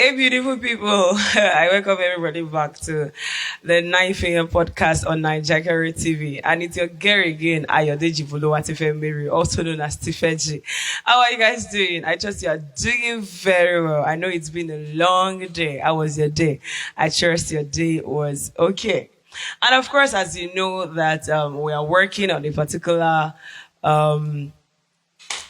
Hey, beautiful people. I welcome everybody back to the 9 a.m. podcast on Nigeria TV. And it's your girl again, Ayodeji Mary, also known as Tifeji. How are you guys doing? I trust you are doing very well. I know it's been a long day. How was your day? I trust your day was okay. And of course, as you know that we are working on a particular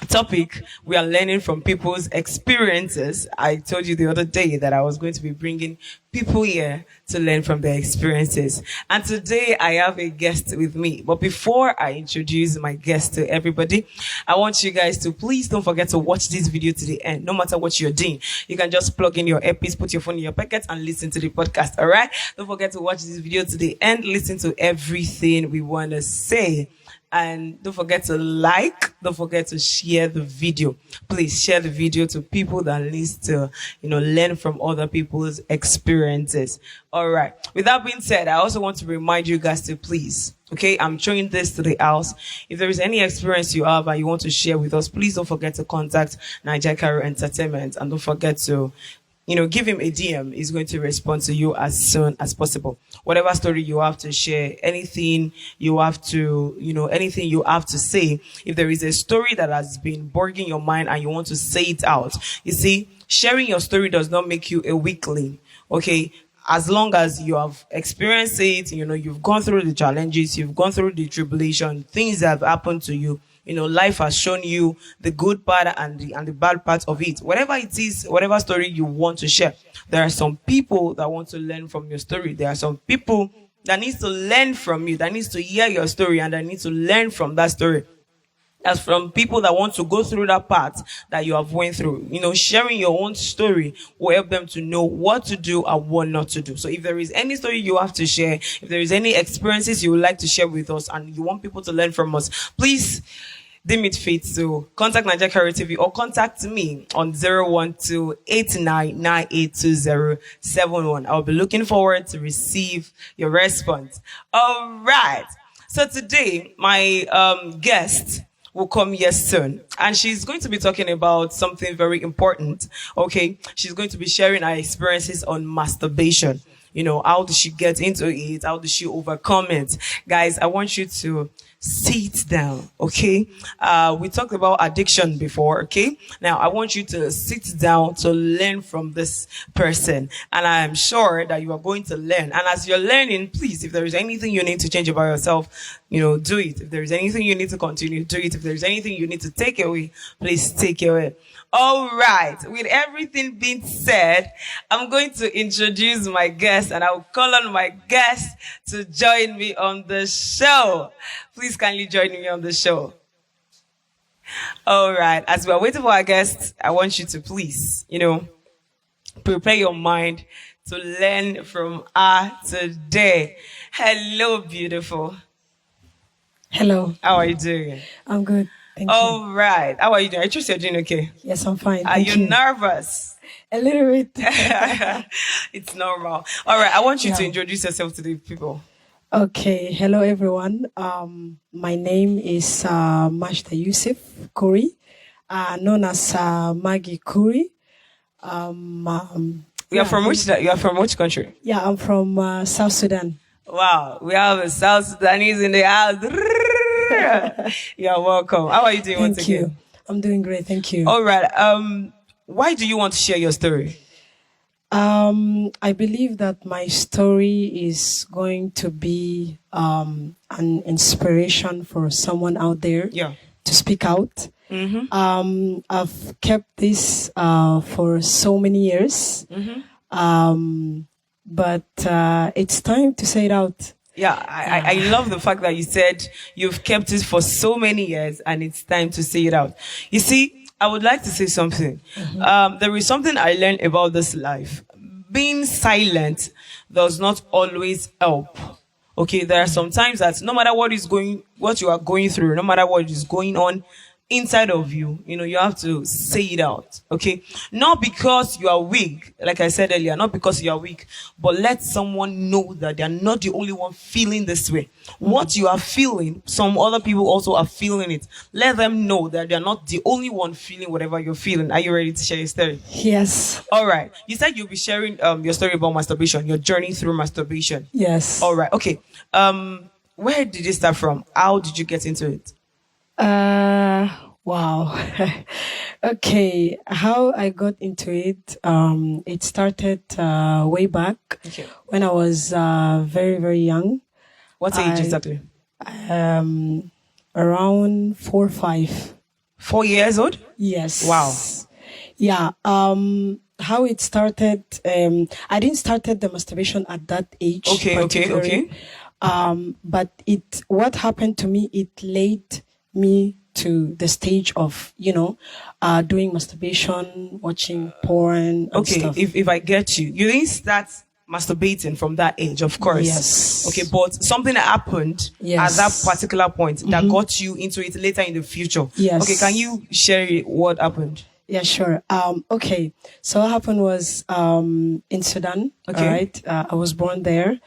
topic, we are learning from people's experiences. I told you the other day that I was going to be bringing people here to learn from their experiences. And today I have a guest with me. But before I introduce my guest to everybody, I want you guys to please don't forget to watch this video to the end. No matter what you're doing, you can just plug in your earpiece, put your phone in your pocket and listen to the podcast. All right? Don't forget to watch this video to the end. Listen to everything we want to say. And don't forget to don't forget to share the video. Please share the video to people that needs to, learn from other people's experiences. All right. With that being said, I also want to remind you guys to please, okay, I'm showing this to the house. If there is any experience you have and you want to share with us, please don't forget to contact Nigeria Entertainment and don't forget to give him a DM. He's going to respond to you as soon as possible. Whatever story you have to share, anything you have to say. If there is a story that has been bugging your mind and you want to say it out, you see, sharing your story does not make you a weakling. Okay. As long as you have experienced it, you've gone through the challenges, you've gone through the tribulation, things that have happened to you. Life has shown you the good part and the bad part of it. Whatever it is, whatever story you want to share, there are some people that want to learn from your story. There are some people that needs to learn from you, that needs to hear your story and that need to learn from that story. That's from people that want to go through that path that you have went through. Sharing your own story will help them to know what to do and what not to do. So if there is any story you have to share, if there is any experiences you would like to share with us and you want people to learn from us, please deem it fit to contact Nigeria TV or contact me on 01289982071. I'll be looking forward to receive your response. All right. So today, my guest will come here soon. And she's going to be talking about something very important. Okay. She's going to be sharing her experiences on masturbation. How did she get into it? How did she overcome it? Guys, I want you to sit down, okay? We talked about addiction before, okay? Now, I want you to sit down to learn from this person. And I am sure that you are going to learn. And as you're learning, please, if there is anything you need to change about yourself, do it. If there is anything you need to continue, do it. If there is anything you need to take away, please take it away. All right. With everything being said, I'm going to introduce my guest and I'll call on my guest to join me on the show. Please kindly join me on the show. All right. As we're waiting for our guest, I want you to please, prepare your mind to learn from her today. Hello, beautiful. Hello. How are you doing? I'm good. Thank you. All right. How are you doing? I trust you're doing okay. Yes, I'm fine. Are you nervous? A little bit. It's normal. All right. I want you to introduce yourself to the people. Okay. Hello, everyone. My name is Mashta Yusuf Kuri, known as Maggie Kuri. You are from which country? Yeah, I'm from South Sudan. Wow. We have a South Sudanese in the house. You're welcome. How are you doing once again? Thank you. I'm doing great. Thank you. All right. Why do you want to share your story? I believe that my story is going to be an inspiration for someone out there to speak out. Mm-hmm. I've kept this for so many years, but it's time to say it out. Yeah, I love the fact that you said you've kept it for so many years and it's time to say it out. You see, I would like to say something. Mm-hmm. There is something I learned about this life. Being silent does not always help. Okay, there are some times that no matter what you are going through, no matter what is going on, inside of you, you have to say it out, okay? Not because you are weak, like I said earlier, not because you are weak, but let someone know that they are not the only one feeling this way. What you are feeling, some other people also are feeling it. Let them know that they are not the only one feeling whatever you're feeling. Are you ready to share your story? Yes. All right. You said you'll be sharing your story about masturbation, your journey through masturbation. Yes. All right. Okay. Where did you start from? How did you get into it? Wow. Okay. How I got into it, it started way back when I was very, very young. What age exactly? Around 4 or 5. 4 years old? Yes. Wow. Yeah. How it started, I didn't started the masturbation at that age. Okay. But what happened to me, it led me to the stage of, doing masturbation, watching porn and stuff. If I get you didn't start masturbating from that age, of course. Yes. Okay, but something happened at that particular point that got you into it later in the future. Yes. Okay, can you share what happened? Yeah, sure. Okay. So what happened was in Sudan. Okay. All right. I was born there.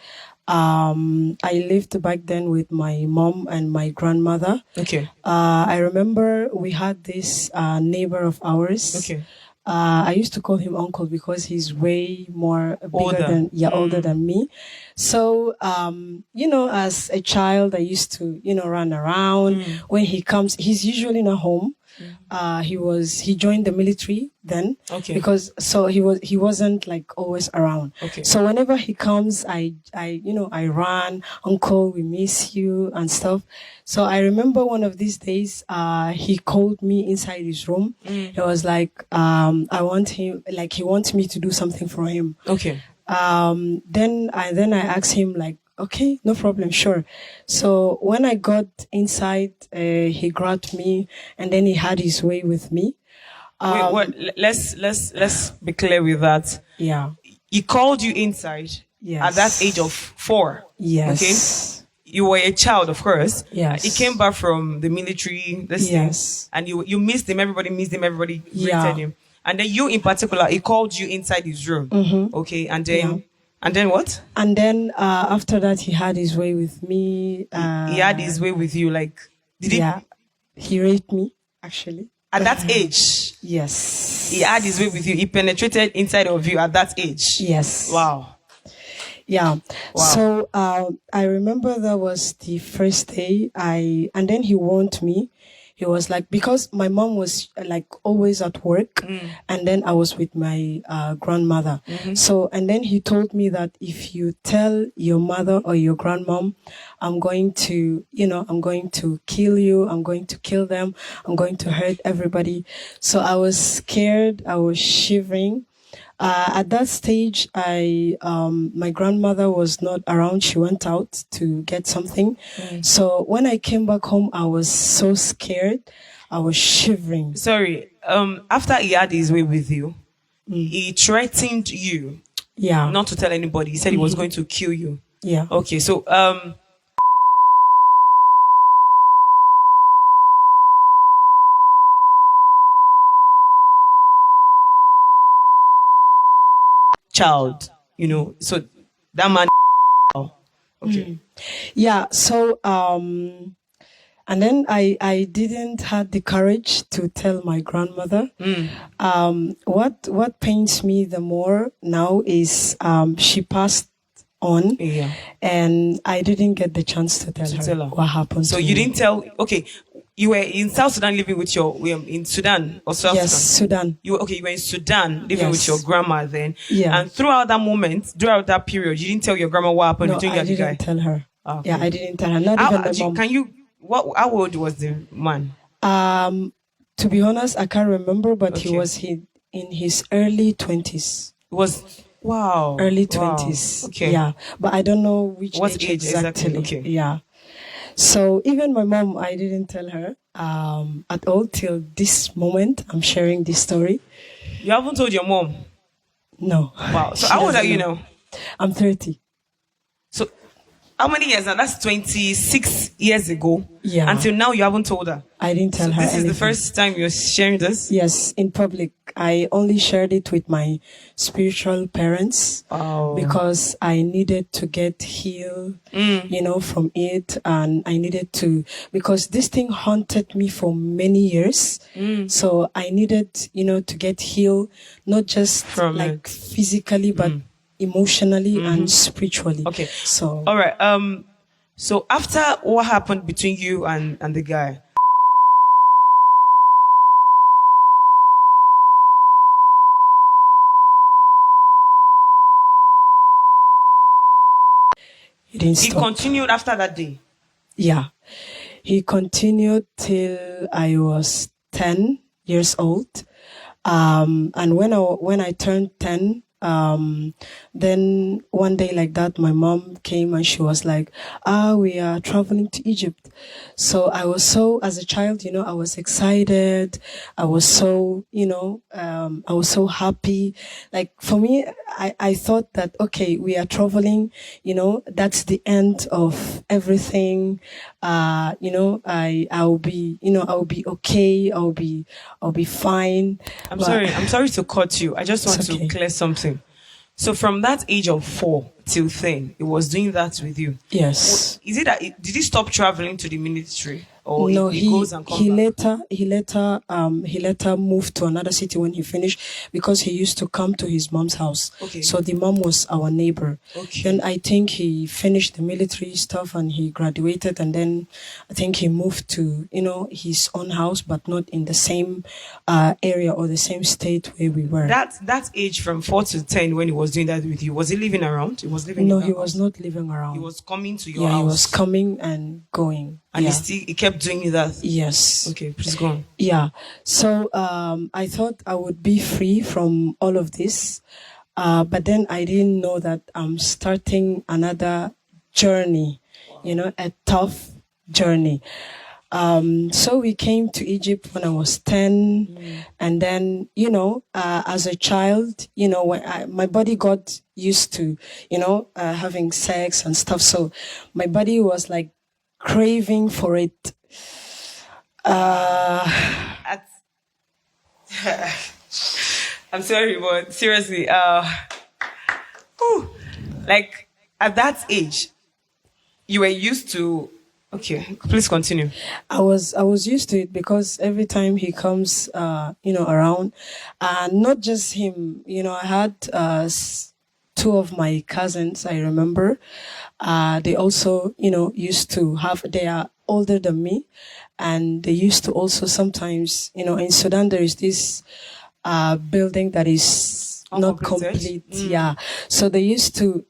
I lived back then with my mom and my grandmother. Okay. I remember we had this neighbor of ours. Okay. I used to call him uncle because he's way more older than me. So, as a child, I used to, run around. When he comes, he's usually not home. He joined the military then. Okay. Because he wasn't like always around. Okay. So whenever he comes, I run, uncle, we miss you and stuff. So I remember one of these days, he called me inside his room. It was like, he wants me to do something for him. Okay. Then I asked him like, okay, no problem, sure. So when I got inside, he grabbed me and then he had his way with me. Wait, let's be clear with that. Yeah. He called you inside. Yes. At that age of 4. Yes. Okay. You were a child, of course. Yes. He came back from the military. Yes. And you missed him. Everybody missed him. Everybody greeted him. And then you, in particular, he called you inside his room. Mm-hmm. Okay. And then. Yeah. And then what? And then after that, he had his way with me. He had his way with you, like did he? Yeah, he raped me actually. At that age? Yes. He had his way with you. He penetrated inside of you at that age. Yes. Wow. Yeah. Wow. So I remember that was the first day. And then he warned me. He was like, because my mom was like always at work, and then I was with my grandmother. Mm-hmm. So, and then he told me that if you tell your mother or your grandmom, I'm going to kill you. I'm going to kill them. I'm going to hurt everybody. So I was scared. I was shivering. At that stage, my grandmother was not around. She went out to get something. So when I came back home, I was so scared. I was shivering. Sorry. After he had his way with you, he threatened you. Yeah. Not to tell anybody. He said he was going to kill you. Yeah. Okay. So, child, so that man. Okay. Yeah. So, and then I didn't have the courage to tell my grandmother. What pains me the more now is, she passed on, and I didn't get the chance to tell her what happened. So you didn't tell, okay. You were in South Sudan living with in Sudan or South Sudan? Yes, Sudan. You were in Sudan living with your grandma then. Yeah. And throughout that period, you didn't tell your grandma what happened between you and the guy? I didn't tell her. Okay. Yeah, I didn't tell her. Not even my mom. How old was the man? To be honest, I can't remember, but he was in his early 20s. Wow. Early 20s. Okay. Yeah. But I don't know which age exactly. Okay. Yeah. So even my mom, I didn't tell her at all till this moment. I'm sharing this story. You haven't told your mom? No. Wow. So how old are you now? I'm 30. So How many years now? That's 26 years ago. Yeah. Until now, you haven't told her. I didn't tell her This anything. is the first time you're sharing this? Yes, in public. I only shared it with my spiritual parents because I needed to get healed, from it. And I needed to, because this thing haunted me for many years. So I needed, to get healed, not just from like physically, but emotionally and spiritually. Okay. So, all right. So after what happened between you and the guy, he continued after that day? Yeah. He continued till I was 10 years old. And when I turned 10, then one day like that, my mom came and she was like, we are traveling to Egypt. So I was as a child, I was excited. I was so, I was so happy. Like for me, I thought that, okay, we are traveling, that's the end of everything. I'll be, I'll be okay. I'll be fine. I'm sorry to cut you. I just want to clear something. So from that age of 4 till 10, it was doing that with you. Yes. Is it that did he stop traveling to the ministry? Or no, he goes and comes back? He later moved to another city when he finished, because he used to come to his mom's house. Okay. So the mom was our neighbor. Okay. Then I think he finished the military stuff and he graduated, and then I think he moved to his own house, but not in the same area or the same state where we were. That age from 4 to 10 when he was doing that with you, was he living around? He was living. No, he was not living around. He was coming to your house. He was coming and going. And he kept doing that? Yes. Okay, please go on. Yeah. So I thought I would be free from all of this. But then I didn't know that I'm starting another journey, a tough journey. So we came to Egypt when I was 10. And then, as a child, when my body got used to, having sex and stuff. So my body was like craving for it. I'm sorry, but seriously, like at that age, you were used to. Okay, please continue. I was used to it because every time he comes, around, and not just him. I had 2 of my cousins. I remember, they also, used to have. They are older than me, and they used to also sometimes, in Sudan there is this building that is not complete. Yeah. So they used to,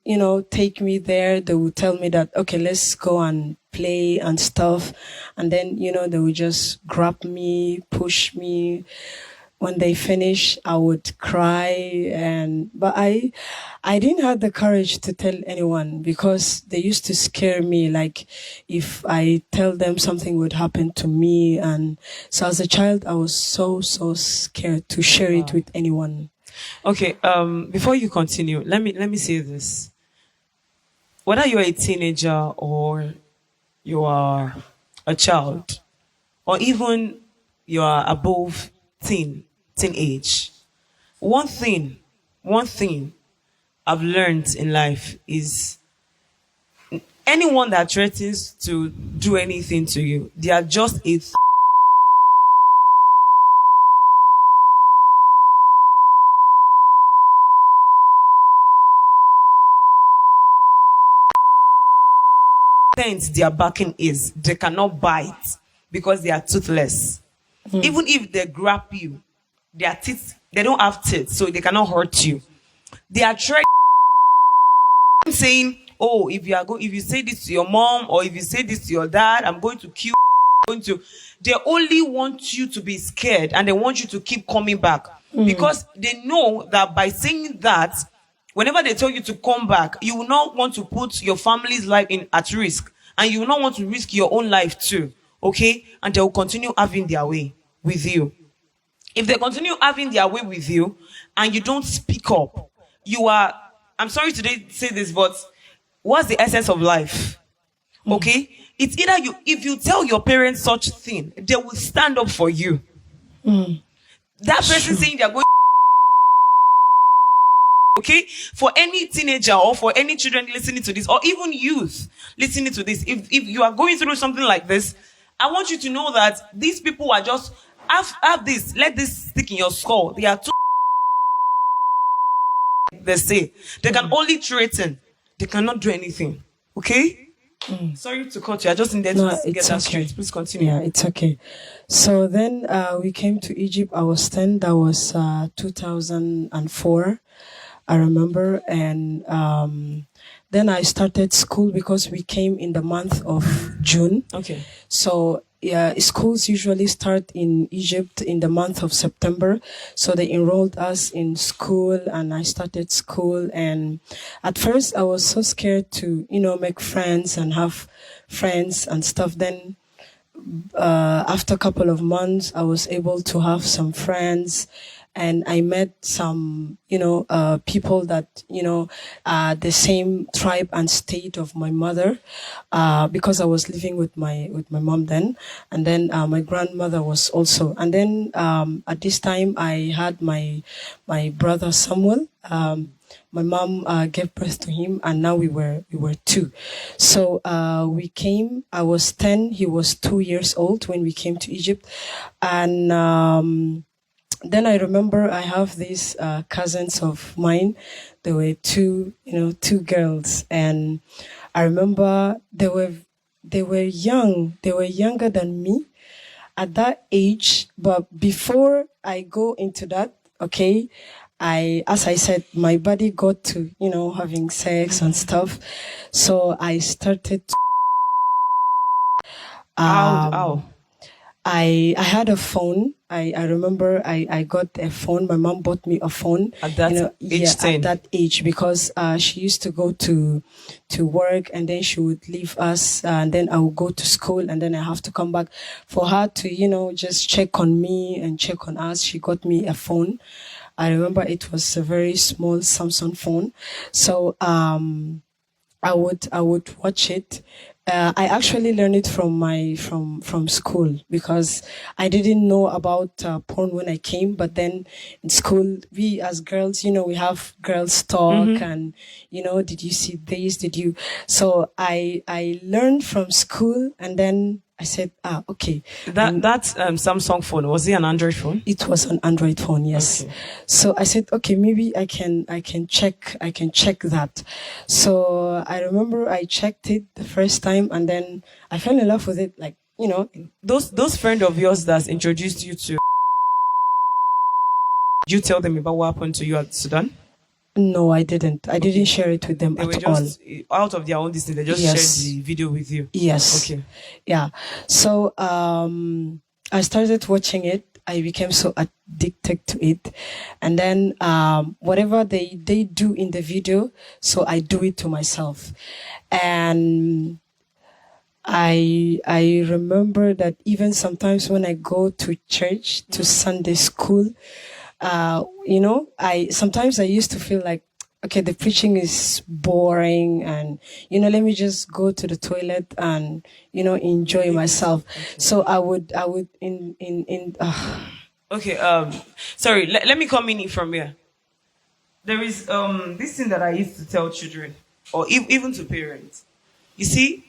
take me there. They would tell me that, okay, let's go and play and stuff. And then, they would just grab me, push me. When they finish, I would cry, but I didn't have the courage to tell anyone because they used to scare me. Like if I tell them, something would happen to me, and so as a child, I was so scared to share it with anyone. Okay. Before you continue, let me say this: whether you're a teenager or you are a child, or even you are above teenage, one thing I've learned in life is anyone that threatens to do anything to you, they are just a their backing is they cannot bite because they are toothless. Even if they grab you, their teeth, they don't have teeth, so they cannot hurt you. They are trying saying, oh, if you say this to your mom or if you say this to your dad, I'm going to kill you. They only want you to be scared and they want you to keep coming back because they know that by saying that, whenever they tell you to come back, you will not want to put your family's life at risk, and you will not want to risk your own life too. Okay? And they will continue having their way with you. If they continue having their way with you and you don't speak up, I'm sorry to say this, but what's the essence of life? Okay? It's either you, if you tell your parents such thing, they will stand up for you. That person saying they're going, okay, for any teenager or for any children listening to this, or even youth listening to this, if you are going through something like this, I want you to know that these people are just, have this, let this stick in your skull. They are too, they say, they can only threaten, they cannot do anything. Okay? Sorry to cut you. I just needed to get that straight. Please continue. Yeah, it's okay. So then we came to Egypt. I was 10. That was 2004. I remember. And then I started school because we came in the month of June. Okay. So yeah, schools usually start in Egypt in the month of September. So they enrolled us in school and I started school. And at first I was so scared to, make friends and have friends and stuff. Then after a couple of months, I was able to have some friends. And I met some, people that, the same tribe and state of my mother, because I was living with my mom then. And then, my grandmother was also. And then, at this time, I had my brother Samuel. My mom gave birth to him, and now we were two. So we came. I was 10. He was 2 years old when we came to Egypt, and then I remember I have these cousins of mine. There were two girls, and I remember they were young. They were younger than me at that age. But before I go into that, okay, as I said, my body got to having sex and stuff, so I started. Ow. I had a phone. I remember I got a phone. My mom bought me a phone at that age 10. At that age, because she used to go to work and then she would leave us, and then I would go to school and then I have to come back. For her to just check on me and check on us, she got me a phone. I remember it was a very small Samsung phone. So I would watch it. I actually learned it from school, because I didn't know about porn when I came. But then in school, we as girls, we have girls talk, and did you see this? Did you? So I learned from school, and then I said, okay. That Samsung phone, was it an Android phone? It was an Android phone, yes. Okay. So I said, okay, maybe I can check that. So I remember I checked it the first time, and then I fell in love with it. Like, those friends of yours that introduced you to, did you tell them about what happened to you at Sudan? No, I didn't. I didn't share it with them at all. They were just out of their own distance. They just shared the video with you. Yes. Okay. Yeah. So I started watching it. I became so addicted to it, and then whatever they do in the video, so I do it to myself. And I remember that even sometimes when I go to church, to Sunday school, sometimes I used to feel like, okay, the preaching is boring, and let me just go to the toilet and enjoy myself. So I would Okay, sorry, let me come in from here. There is this thing that I used to tell children, or even to parents. You see,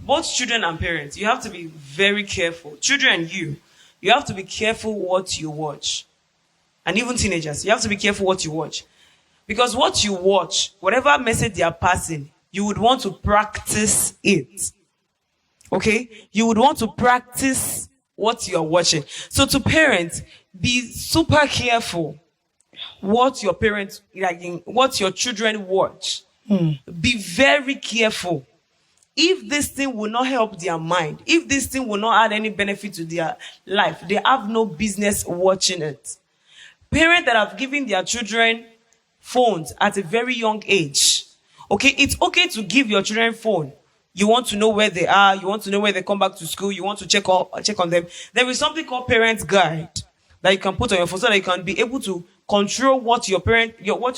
both children and parents, you have to be very careful. Children, you have to be careful what you watch. And even teenagers, you have to be careful what you watch. Because what you watch, whatever message they are passing, you would want to practice it. Okay? You would want to practice what you are watching. So to parents, be super careful what your parents, what your children watch. Be very careful. If this thing will not help their mind, if this thing will not add any benefit to their life, they have no business watching it. Parents that have given their children phones at a very young age, okay, it's okay to give your children phone. You want to know where they are, you want to know where they come back to school, you want to check on them. There is something called parent guide that you can put on your phone so that you can be able to control what your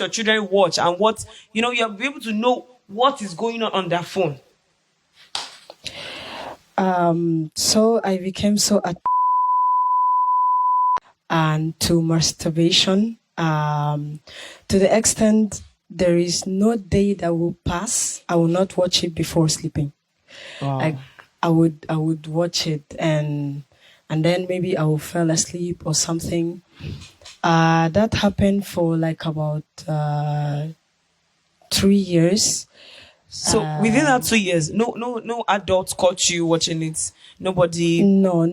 children watch, and what, you'll be able to know what is going on their phone? So I became so and to masturbation, to the extent there is no day that will pass I will not watch it before sleeping. Wow. Like I would watch it and then maybe I will fall asleep or something. That happened for like about 3 years. So within that 2 years, no adults caught you watching it. Nobody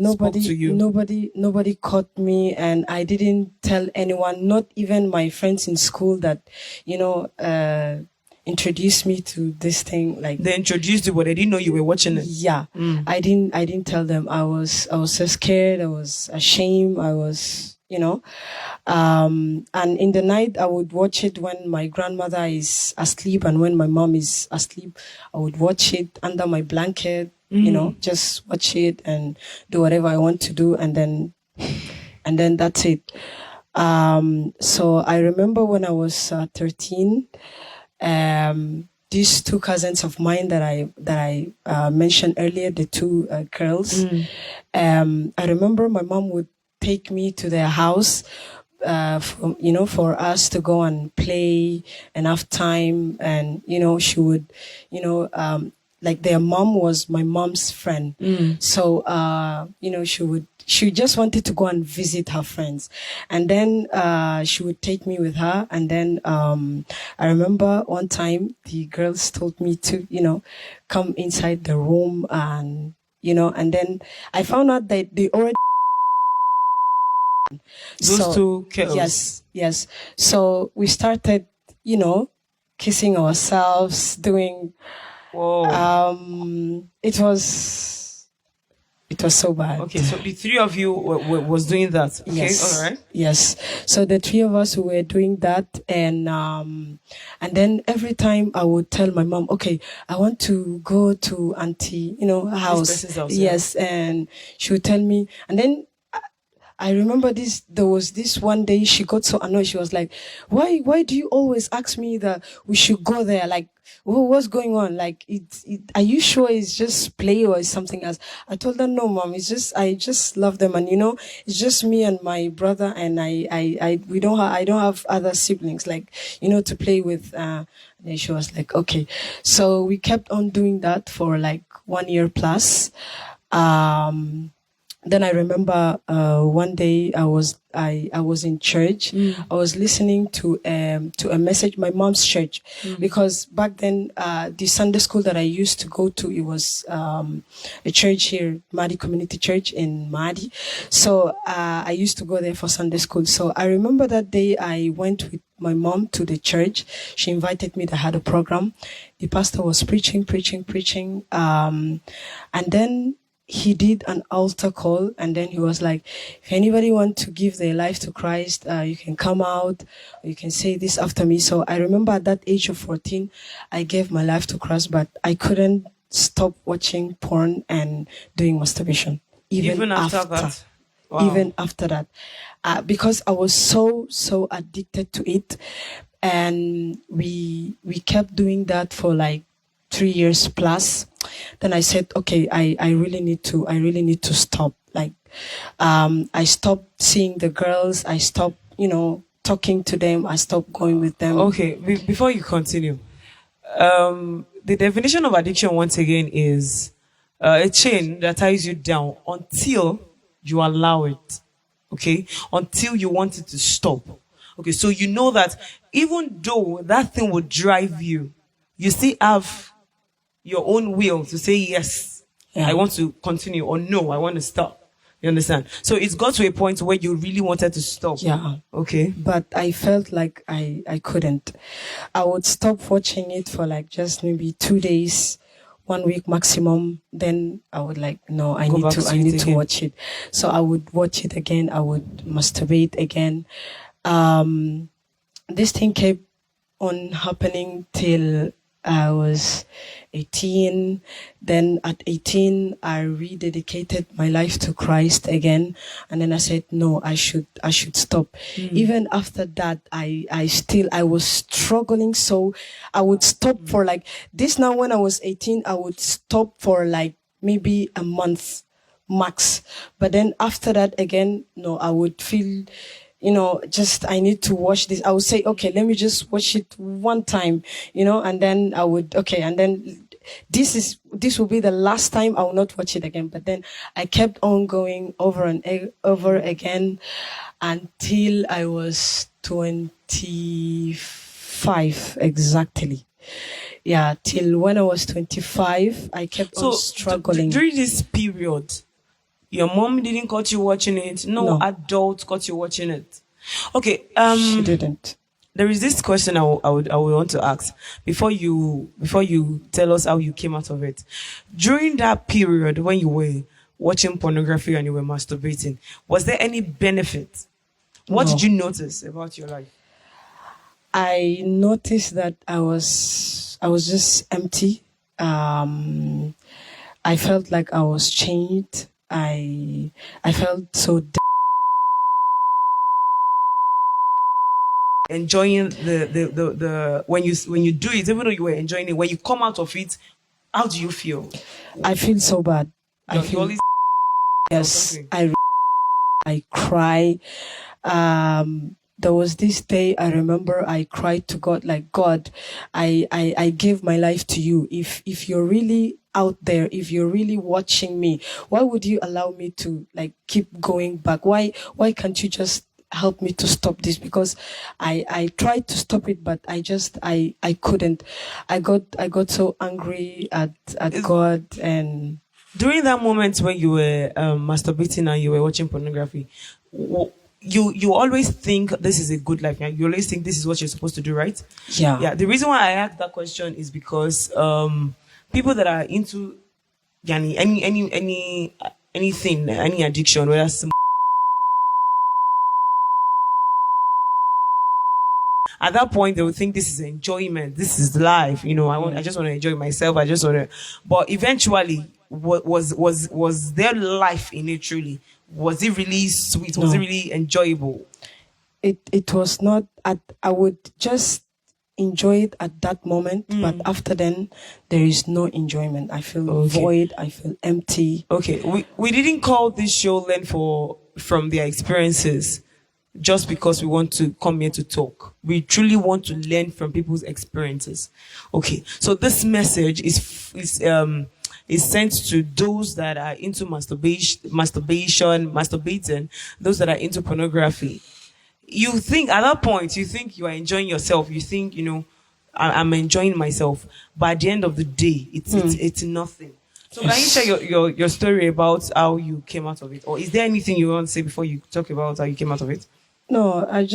spoke to you. Nobody caught me, and I didn't tell anyone, not even my friends in school that, introduced me to this thing. Like they introduced you, but they didn't know you were watching it. Yeah. I didn't tell them. I was so scared. I was ashamed. I was, and in the night I would watch it when my grandmother is asleep, and when my mom is asleep, I would watch it under my blanket, just watch it and do whatever I want to do, and then that's it. So I remember when I was 13, these two cousins of mine that I mentioned earlier, the two girls, I remember my mom would take me to their house, for us to go and play and have time. And, she would, like their mom was my mom's friend. So, she just wanted to go and visit her friends. And then she would take me with her. And then I remember one time the girls told me to, come inside the room and, and then I found out that they already... Those two girls. Yes. So we started, kissing ourselves, doing... Whoa. It was so bad. Okay, so the three of you was doing that. Okay, yes. all right. Yes. So the three of us were doing that, and then every time I would tell my mom, okay, I want to go to auntie, house. Yes, yeah. And she would tell me, and then I remember there was this one day she got so annoyed. She was like, why do you always ask me that we should go there? Like, what's going on? Like, are you sure it's just play or is something else? I told her, no, mom, I just love them. And, it's just me and my brother, and I don't have other siblings, like, to play with. And then she was like, okay. So we kept on doing that for like 1 year plus. Then I remember one day I was in church. I was listening to a message, my mom's church, because back then the Sunday school that I used to go to, it was a church here, Mahdi Community Church in Mahdi. So I used to go there for Sunday school. So I remember that day I went with my mom to the church. She invited me. They had a program. The pastor was preaching, and then he did an altar call, and then he was like, if anybody wants to give their life to Christ, you can come out, or you can say this after me. So I remember at that age of 14, I gave my life to Christ, but I couldn't stop watching porn and doing masturbation. Even after that? Wow. Even after that. Because I was so addicted to it. And we kept doing that for like 3 years plus. Then I said, okay, I really need to stop. Like, I stopped seeing the girls. I stopped, talking to them. I stopped going with them. Okay, before you continue, the definition of addiction once again is a chain that ties you down until you allow it. Okay, until you want it to stop. Okay, so you know that even though that thing would drive you, you still have your own will to say, yes, I want to continue, or no, I want to stop. You understand? So it's got to a point where you really wanted to stop. Yeah. Okay. But I felt like I couldn't. I would stop watching it for like just maybe 2 days, 1 week maximum. Then I would like, no, I need to watch it. So I would watch it again. I would masturbate again. This thing kept on happening till I was 18. Then at 18, I rededicated my life to Christ again. And then I said, no, I should stop. Even after that, I was struggling. So I would stop for like this. Now, when I was 18, I would stop for like maybe a month max. But then after that again, no, I would feel, just I need to watch this. I would say, okay, let me just watch it one time, and then I would, okay, and then this will be the last time I will not watch it again. But then I kept on going over and over again until I was 25 exactly. Yeah, till when I was 25, I kept on struggling. During this period, your mom didn't caught you watching it. No adult caught you watching it. Okay. She didn't. There is this question I would want to ask before you tell us how you came out of it. During that period when you were watching pornography and you were masturbating, was there any benefit? What did you notice about your life? I noticed that I was just empty. I felt like I was chained. I felt so enjoying the when you do it, even though you were enjoying it, when you come out of it, how do you feel? I feel so bad. Yes, I cry. There was this day I remember I cried to God, like, God, I give my life to you. If you're really out there, if you're really watching me, why would you allow me to like keep going back? Why can't you just help me to stop this? Because I tried to stop it, but I couldn't. I got so angry at God. And during that moment when you were masturbating and you were watching pornography, you always think this is a good life. You always think this is what you're supposed to do, right? Yeah. The reason why I asked that question is because people that are into anything, any addiction, whether at that point they would think this is enjoyment, this is life. I just want to enjoy myself. I just want to. But eventually, was their life in it truly? Was it really sweet? Was it really enjoyable? It was not. I would just enjoy it at that moment, but after then, there is no enjoyment. I feel void. I feel empty. Okay, we didn't call this show "Learn from their experiences" just because we want to come here to talk. We truly want to learn from people's experiences. Okay, so this message is sent to those that are into masturbating, those that are into pornography. You think at that point, you are enjoying yourself. You think, I'm enjoying myself. But at the end of the day, it's nothing. So can you share your story about how you came out of it? Or is there anything you want to say before you talk about how you came out of it? No, at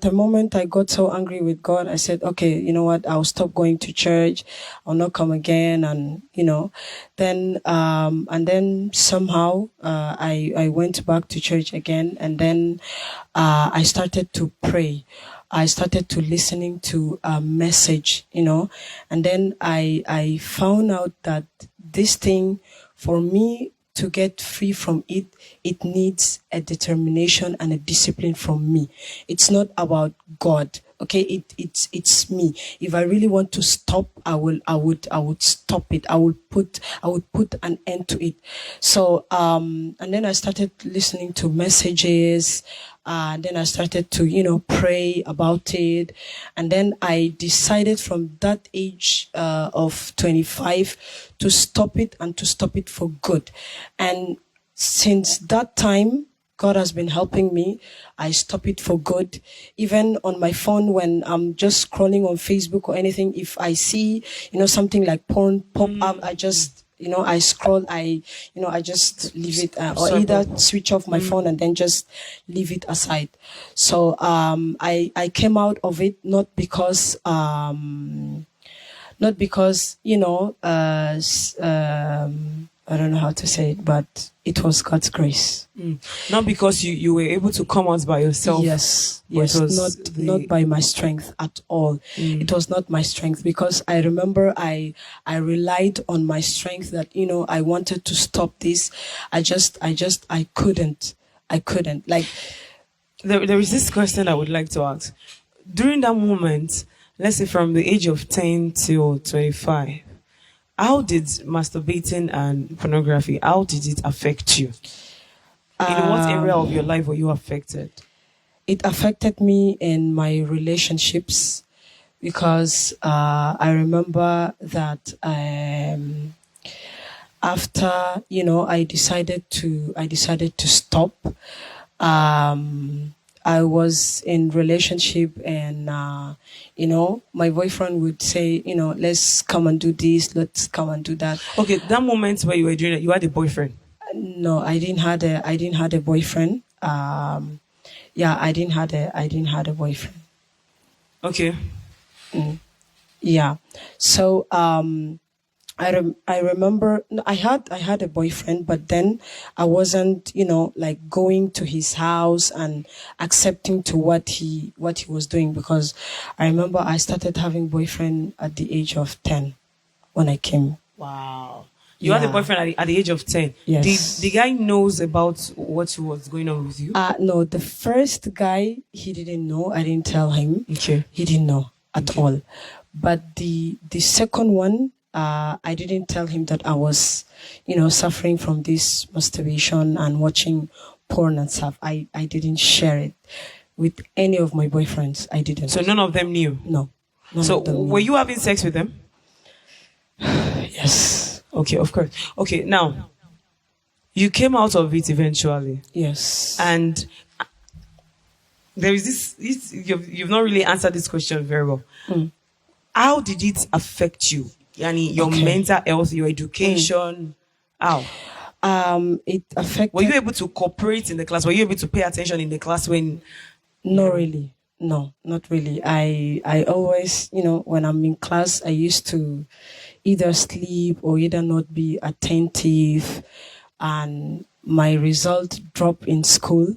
the moment I got so angry with God, I said, okay, you know what, I'll stop going to church. I'll not come again. And, then somehow, I went back to church again. And then, I started to pray. I started to listening to a message, and then I found out that this thing for me to get free from it, it needs a determination and a discipline from me. It's not about God. Okay, it's me. If I really want to stop, I would stop it. I would put an end to it. So and then I started listening to messages. Then I started to, pray about it. And then I decided from that age of 25 to stop it, and to stop it for good. And since that time, God has been helping me. I stop it for good. Even on my phone, when I'm just scrolling on Facebook or anything, if I see, something like porn pop up, I just, I scroll, I just leave it, or either switch off my phone and then just leave it aside. So, I came out of it not because, I don't know how to say it, but it was God's grace. Not because you were able to come out by yourself. Yes, not by my strength at all. It was not my strength, because I remember I relied on my strength that, I wanted to stop this. I couldn't. Like, there is this question I would like to ask. During that moment, let's say from the age of 10 till 25, how did masturbating and pornography, how did it affect you? In what area of your life were you affected? It affected me in my relationships, because I remember that after I decided to stop. I was in relationship, and my boyfriend would say, let's come and do this, let's come and do that. Okay, that moment where you were doing it, you had a boyfriend? No, I didn't had a boyfriend. Yeah, I didn't had a boyfriend. Okay. Yeah. So I remember I had a boyfriend, but then I wasn't, like going to his house and accepting to what he was doing, because I remember I started having boyfriend at the age of 10 when I came. Wow. You had a boyfriend at the age of 10. Yes. The guy knows about what was going on with you? No, the first guy, he didn't know. I didn't tell him. Okay. He didn't know at all. But the second one, I didn't tell him that I was, suffering from this masturbation and watching porn and stuff. I didn't share it with any of my boyfriends. I didn't. So none of them knew? No. So were you having sex with them? Yes. Okay, of course. Okay, now, you came out of it eventually. Yes. And there is this you've not really answered this question very well. How did it affect you? Yani, your mental health, your education? How? It affected... Were you able to cooperate in the class? Were you able to pay attention in the class when... Not really. No, not really. I always, when I'm in class, I used to either sleep or either not be attentive, and my result dropped in school,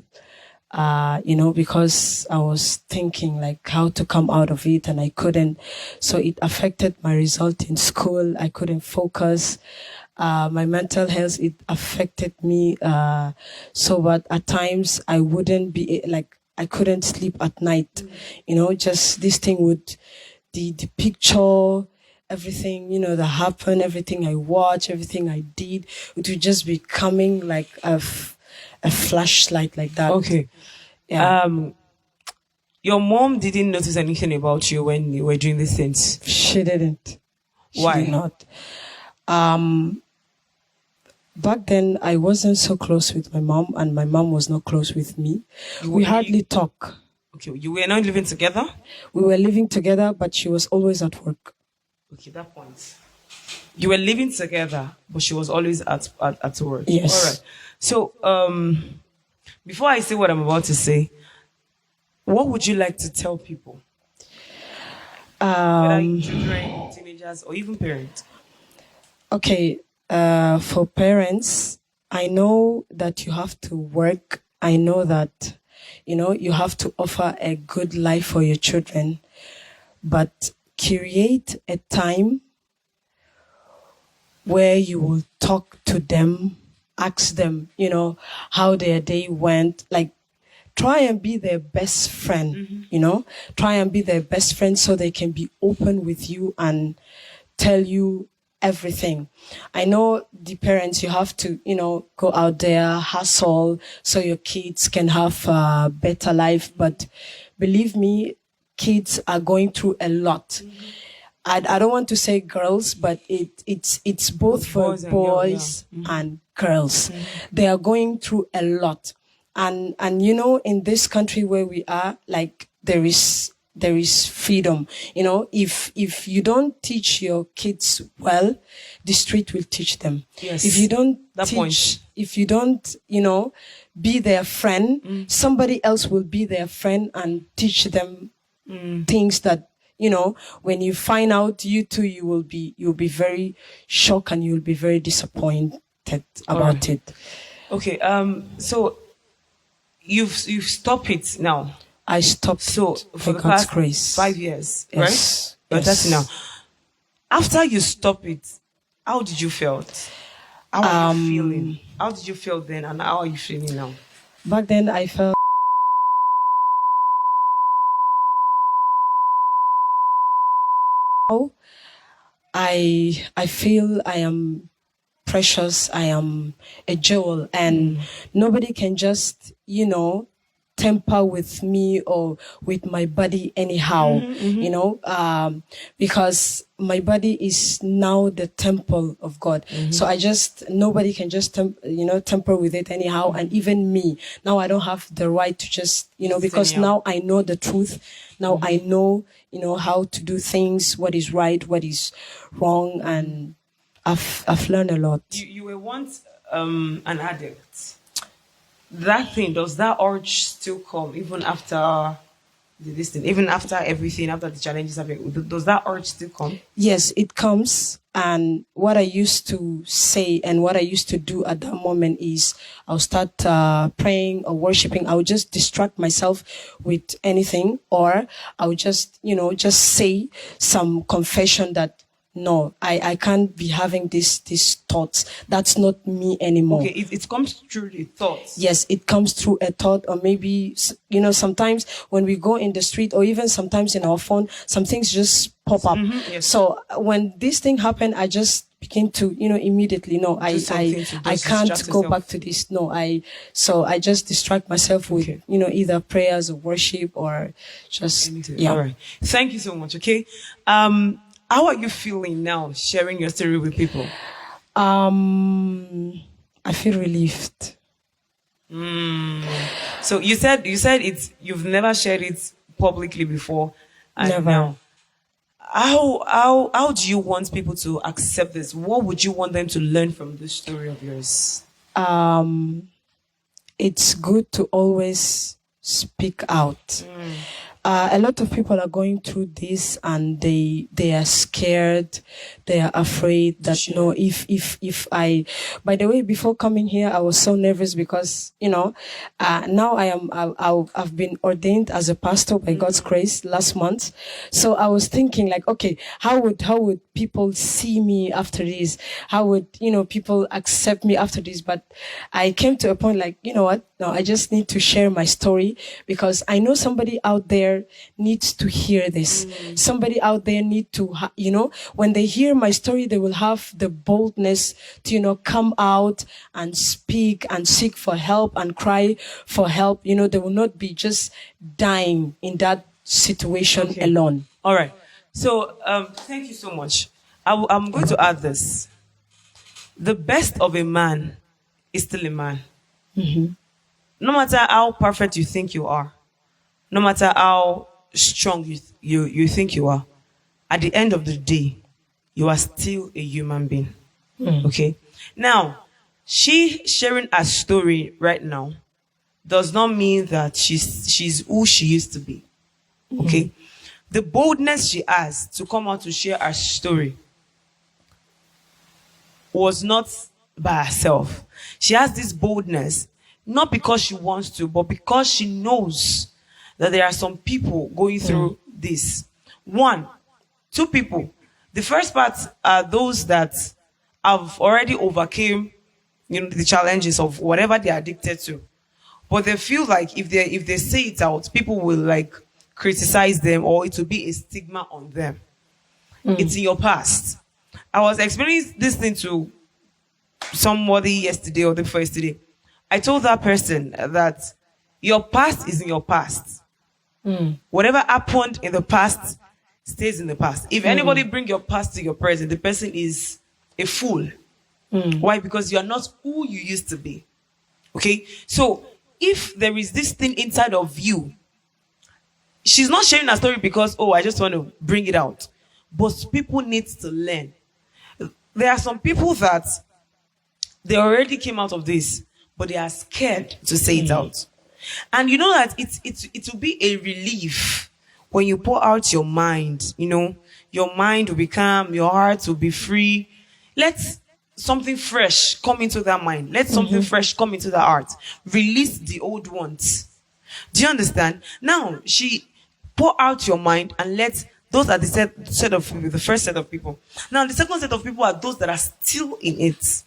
because I was thinking like how to come out of it, and I couldn't. So it affected my result in school. I couldn't focus. My mental health, it affected me. So but at times I wouldn't be like, I couldn't sleep at night, just this thing would, the picture, everything, that happened, everything I watched, everything I did, it would just be coming like a flashlight like that. Okay. Yeah. Your mom didn't notice anything about you when you were doing these things? She didn't. Why? She did not. Back then, I wasn't so close with my mom, and my mom was not close with me. We hardly talk. Okay, you were not living together? We were living together, but she was always at work. Okay, that point. You were living together, but she was always at work. Yes. All right. So, before I say what I'm about to say, what would you like to tell people? Whether children, teenagers, or even parents? Okay. For parents, I know that you have to work. I know that, you have to offer a good life for your children, but create a time where you will talk to them, ask them, how their day went. Like, try and be their best friend, try and be their best friend so they can be open with you and tell you everything. I know the parents, you have to, go out there, hustle so your kids can have a better life. But believe me, kids are going through a lot. I don't want to say girls, but it's both for boys and girls. They are going through a lot. And in this country where we are, like, there is freedom. If you don't teach your kids well, the street will teach them. Yes. If you don't if you don't, be their friend, somebody else will be their friend and teach them things that, when you find out, you'll be very shocked and you'll be very disappointed about it. Okay. So you've stopped it now. I stopped. So for the God's past grace. 5 years, Yes. right? But Yes. that's now. After you stop it, how did you feel? How are you feeling? How did you feel then, and how are you feeling now? Back then, I felt I feel I am precious. I am a jewel, and nobody can just, temper with me or with my body anyhow, because my body is now the temple of God. So nobody can just, temper with it anyhow. And even me, now I don't have the right to just, because now I know the truth. Now I know, how to do things, what is right, what is wrong. And I've learned a lot. You were once an addict. That thing, does that urge still come even after this thing, even after everything, after the challenges of it? Does that urge still come? Yes, it comes. And what I used to say and what I used to do at that moment is I'll start praying or worshiping. I'll just distract myself with anything, or I'll just, just say some confession that no, I can't be having these thoughts. That's not me anymore. Okay, it comes through the thoughts. Yes, it comes through a thought, or maybe, sometimes when we go in the street, or even sometimes in our phone, some things just pop up. Yes. So when this thing happened, I just begin to, immediately, no, I can't go back to this. No, so I just distract myself with, either prayers or worship or just, anything. yeah. All right. Thank you so much. Okay. How are you feeling now, sharing your story with people? I feel relieved. So you said you've never shared it publicly before. And Never. Now, how do you want people to accept this? What would you want them to learn from this story of yours? It's good to always speak out. A lot of people are going through this, and they are scared. They are afraid that, if I, by the way, before coming here, I was so nervous because, now I've been ordained as a pastor by God's grace last month. So I was thinking like, okay, how would people see me after this? How would, people accept me after this? But I came to a point like, you know what? No, I just need to share my story, because I know somebody out there needs to hear this. Somebody out there need to, when they hear my story, they will have the boldness to, come out and speak and seek for help and cry for help. They will not be just dying in that situation alone. All right. So, thank you so much. I'm going to add this. The best of a man is still a man. No matter how perfect you think you are, no matter how strong you think you are, at the end of the day, you are still a human being. Okay? Now, she sharing her story right now does not mean that she's who she used to be. Okay? The boldness she has to come out to share her story was not by herself. She has this boldness not because she wants to, but because she knows that there are some people going through this. 1, 2 people. The first part are those that have already overcame, the challenges of whatever they're addicted to. But they feel like if they say it out, people will like criticize them, or it will be a stigma on them. It's in your past. I was explaining this thing to somebody yesterday or the first day. I told that person that your past is in your past. Whatever happened in the past stays in the past. If anybody bring your past to your present, the person is a fool. Why? Because you are not who you used to be. Okay? So, if there is this thing inside of you, she's not sharing her story because, I just want to bring it out. But people need to learn. There are some people that they already came out of this, but they are scared to say it out. And you know that it will be a relief when you pour out your mind. Your mind will be calm, your heart will be free. Let's something fresh come into that mind. Let something fresh come into the heart. Release the old ones. Do you understand? Now, she pour out your mind and let those are the set of people, the first set of people. Now, the second set of people are those that are still in it.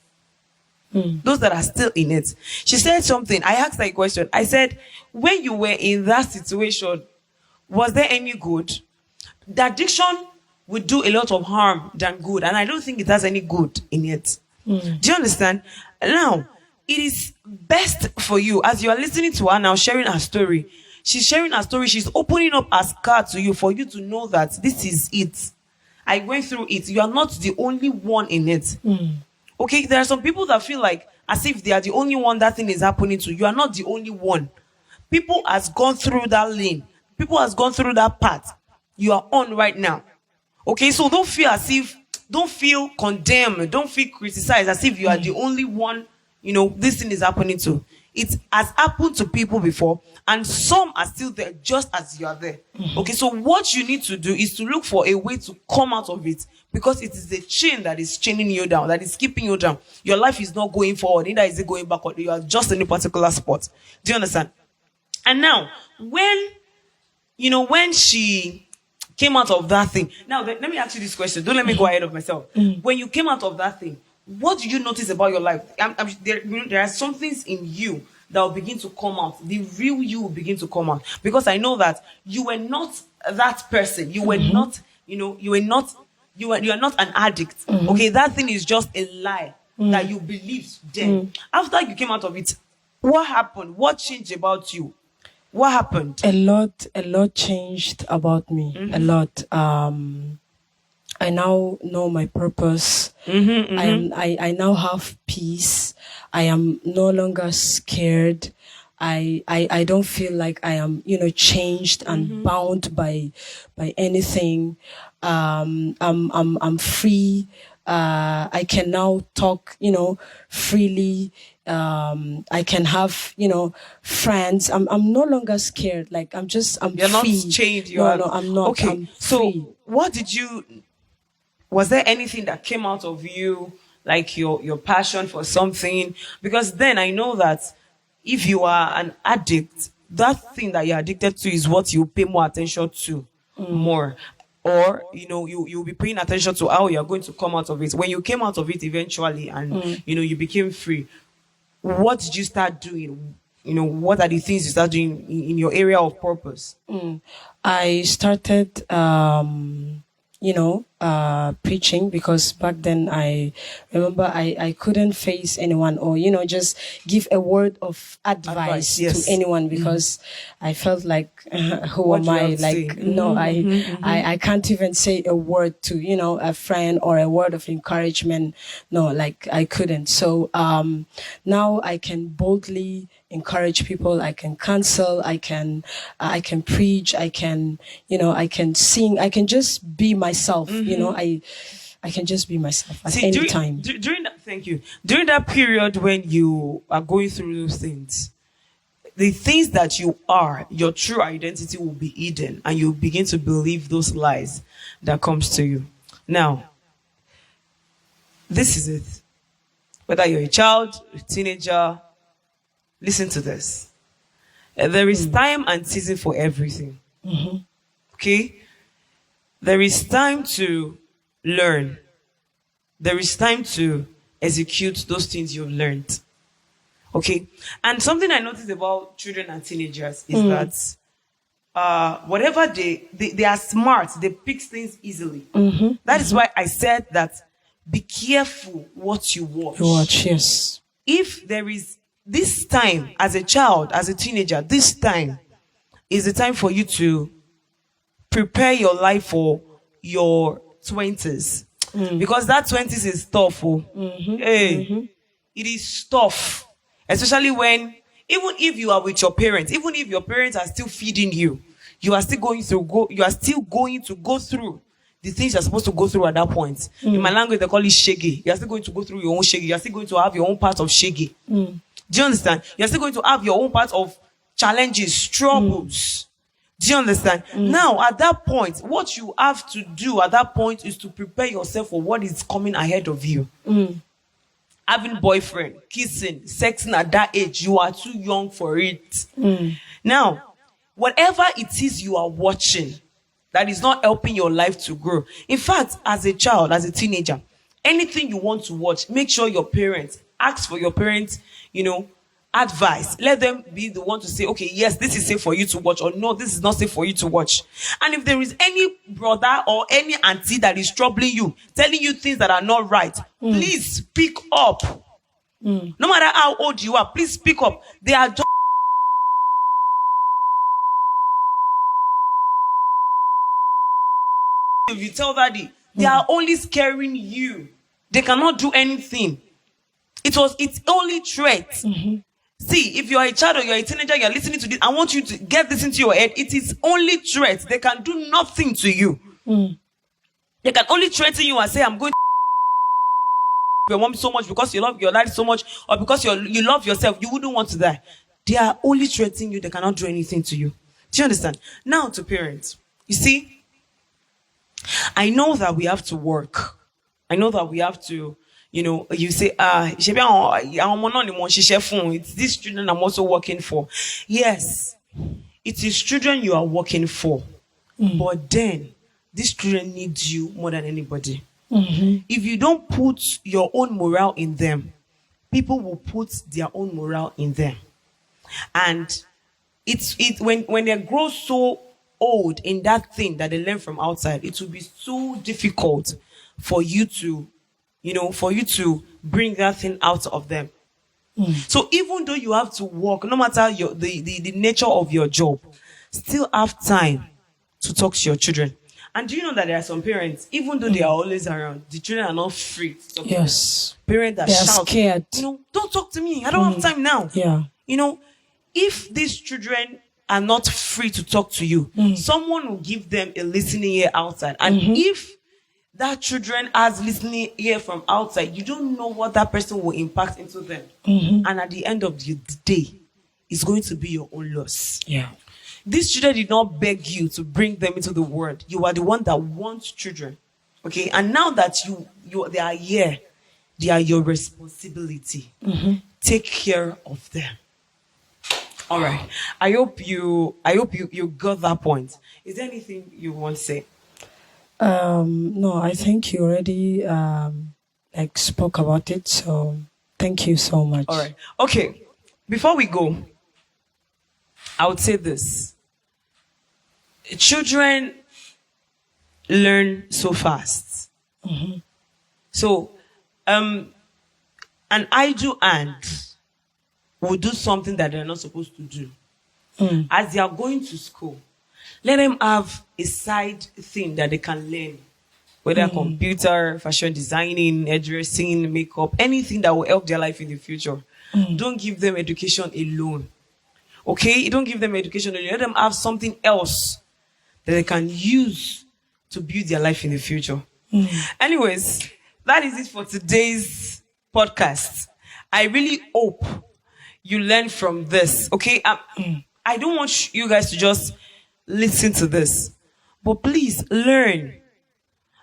Those that are still in it. She said something. I asked her a question. I said, when you were in that situation, was there any good? The addiction would do a lot of harm than good. And I don't think it has any good in it. Do you understand? Now, it is best for you as you are listening to her now, sharing her story. She's sharing her story. She's opening up her scar to you for you to know that this is it. I went through it. You are not the only one in it. Okay, there are some people that feel like as if they are the only one that thing is happening to. You are not the only one. People has gone through that lane. People has gone through that path you are on right now. Okay, so don't feel condemned. Don't feel criticized as if you are the only one, this thing is happening to. It has happened to people before, and some are still there just as you are there. Okay, so what you need to do is to look for a way to come out of it, because it is the chain that is chaining you down, that is keeping you down. Your life is not going forward, neither is it going backward. You are just in a particular spot. Do you understand? And now, when she came out of that thing, now let me ask you this question. Don't let me go ahead of myself. When you came out of that thing, what do you notice about your life? There are some things in you that will begin to come out. The real you will begin to come out. Because I know that you were not that person. You were not, you are not an addict. Okay, that thing is just a lie that you believed then. After you came out of it, what happened? What changed about you? What happened? A lot changed about me. A lot. I now know my purpose. I now have peace. I am no longer scared. I don't feel like I am, changed and bound by anything. I'm free. I can now talk, freely. I can have, friends. I'm no longer scared. Like I'm You're free. not chained. No, I'm not. Okay. I'm so free. was there anything that came out of you, like your passion for something? Because then I know that if you are an addict, that thing that you're addicted to is what you pay more attention to more. Or, you'll be paying attention to how you're going to come out of it. When you came out of it eventually and, you became free, what did you start doing? What are the things you start doing in your area of purpose? I started, preaching, because back then I remember I couldn't face anyone or, just give a word of advice yes. to anyone, because I felt like, who What am do you I? have to Like, say? no, I can't even say a word to, a friend or a word of encouragement. No, like I couldn't. So, now I can boldly encourage people. I can counsel. I can preach. I can sing. I can just be myself. I can just be myself at any time. Thank you. During that period when you are going through those things, the things that you are, your true identity will be hidden, and you begin to believe those lies that comes to you. Now, this is it. Whether you're a child, a teenager, listen to this. There is time and season for everything. Okay? There is time to learn. There is time to execute those things you've learned. Okay? And something I noticed about children and teenagers is that whatever they are smart, they pick things easily. That is why I said that be careful what you watch. Yes. If there is this time as a child, as a teenager, this time is the time for you to prepare your life for your 20s. Because that 20s is tough. It is tough. Especially when, even if you are with your parents, even if your parents are still feeding you, you are still going to go through the things you're supposed to go through at that point. In my language, they call it shege. You're still going to go through your own shege. You're still going to have your own part of shege. Do you understand? You're still going to have your own part of challenges, troubles. Do you understand? Now, at that point, what you have to do at that point is to prepare yourself for what is coming ahead of you. having boyfriend, kissing, sexing at that age, you are too young for it. Now, whatever it is you are watching that is not helping your life to grow. In fact, as a child, as a teenager, anything you want to watch, make sure your parents, ask for your parents, advice. Let them be the one to say, okay, yes, this is safe for you to watch, or no, this is not safe for you to watch. And if there is any brother or any auntie that is troubling you, telling you things that are not right, please speak up. No matter how old you are, please speak up. They are just if you tell daddy, they are only scaring you. They cannot do anything. It's only threat. See, if you are a child or you are a teenager, you are listening to this, I want you to get this into your head. It is only threat. They can do nothing to you. They can only threaten you and say, I'm going to your mom so much because you love your life so much, or because you love yourself, you wouldn't want to die. They are only threatening you. They cannot do anything to you. Do you understand? Now to parents. You see, I know that we have to work. I know that we have to, you say, it's these children I'm also working for. Yes, it is children you are working for. But then, these children need you more than anybody. If you don't put your own morale in them, people will put their own morale in them. And when they grow so old in that thing that they learn from outside, it will be so difficult for you to bring that thing out of them. So even though you have to work, no matter the nature of your job, still have time to talk to your children. And do you know that there are some parents, even though they are always around, the children are not free to talk. Yes. Parents that shout, scared. Don't talk to me. I don't have time now. Yeah. If these children are not free to talk to you, someone will give them a listening ear outside. And if that children has listening ear from outside, you don't know what that person will impact into them. And at the end of the day, it's going to be your own loss. Yeah. These children did not beg you to bring them into the world. You are the one that wants children. Okay? And now that they are here, they are your responsibility. Take care of them. All right. I hope you got that point. Is there anything you want to say? No, I think you already spoke about it. So thank you so much. All right. Okay. Before we go, I would say this. Children learn so fast. So, an idle hand will do something that they're not supposed to do. As they are going to school, let them have a side thing that they can learn. Whether computer, fashion designing, hairdressing, makeup, anything that will help their life in the future. Don't give them education alone. Okay? Don't give them education alone. Let them have something else that they can use to build their life in the future. Anyways, that is it for today's podcast. I really hope you learn from this. Okay? I don't want you guys to just listen to this. But please, learn.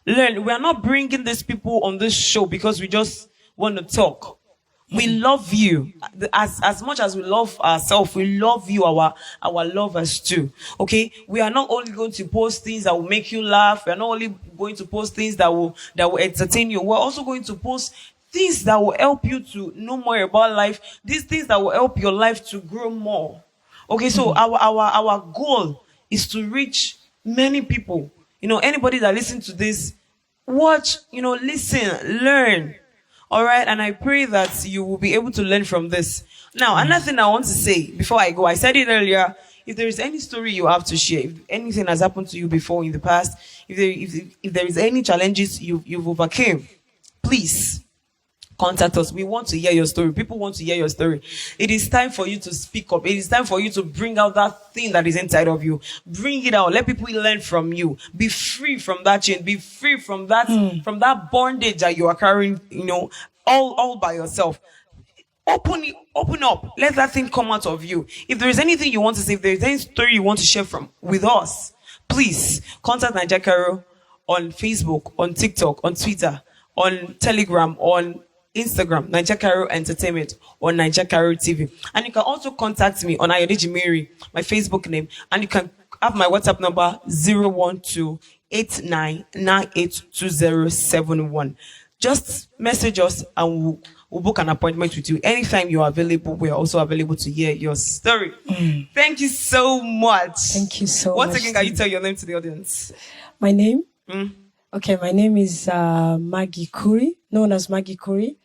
Learn. We are not bringing these people on this show because we just want to talk. We love you. As much as we love ourselves, we love you, our lovers too. Okay? We are not only going to post things that will make you laugh. We are not only going to post things that will entertain you. We're also going to post things that will help you to know more about life. These things that will help your life to grow more. Okay, so our goal is to reach many people. Anybody that listens to this, watch, listen, learn. All right, and I pray that you will be able to learn from this. Now, another thing I want to say before I go, I said it earlier. If there is any story you have to share, if anything has happened to you before in the past, if there is any challenges you've overcame, please contact us. We want to hear your story. People want to hear your story. It is time for you to speak up. It is time for you to bring out that thing that is inside of you. Bring it out. Let people learn from you. Be free from that chain. Be free from that bondage that you are carrying, all by yourself. Open up. Let that thing come out of you. If there is anything you want to say, if there is any story you want to share with us, please contact Nigeria Caro on Facebook, on TikTok, on Twitter, on Telegram, on Instagram, Niger Caro Entertainment or Niger Caro TV. And you can also contact me on Ayodeji Mary, my Facebook name. And you can have my WhatsApp number 012-8998-2071. Just message us and we'll book an appointment with you. Anytime you are available, we are also available to hear your story. Thank you so much. Thank you so much. Once again, can you tell your name to the audience? My name? Okay, my name is Maggie Kuri, known as Maggie Kuri,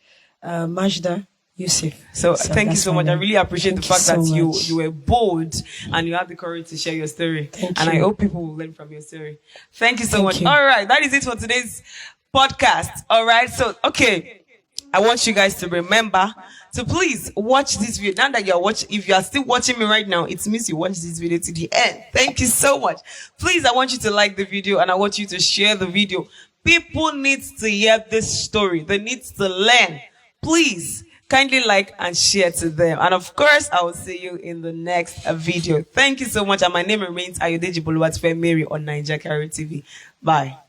Majda Yusuf. So thank you so much. Name. I really appreciate Thank the fact that you much. were bold and you had the courage to share your story. Thank and you. I hope people will learn from your story. Thank you so Thank much. you. All right, that is it for today's podcast. All right, so okay, I want you guys to remember to please watch this video. Now that you're watching, if you are still watching me right now, it means you watch this video to the end. Thank you so much. Please, I want you to like the video and I want you to share the video. People need to hear this story. They need to learn. Please kindly like and share to them. And of course, I will see you in the next video. Thank you so much. And my name remains Ayodeji Mary on Niger Caro TV. Bye.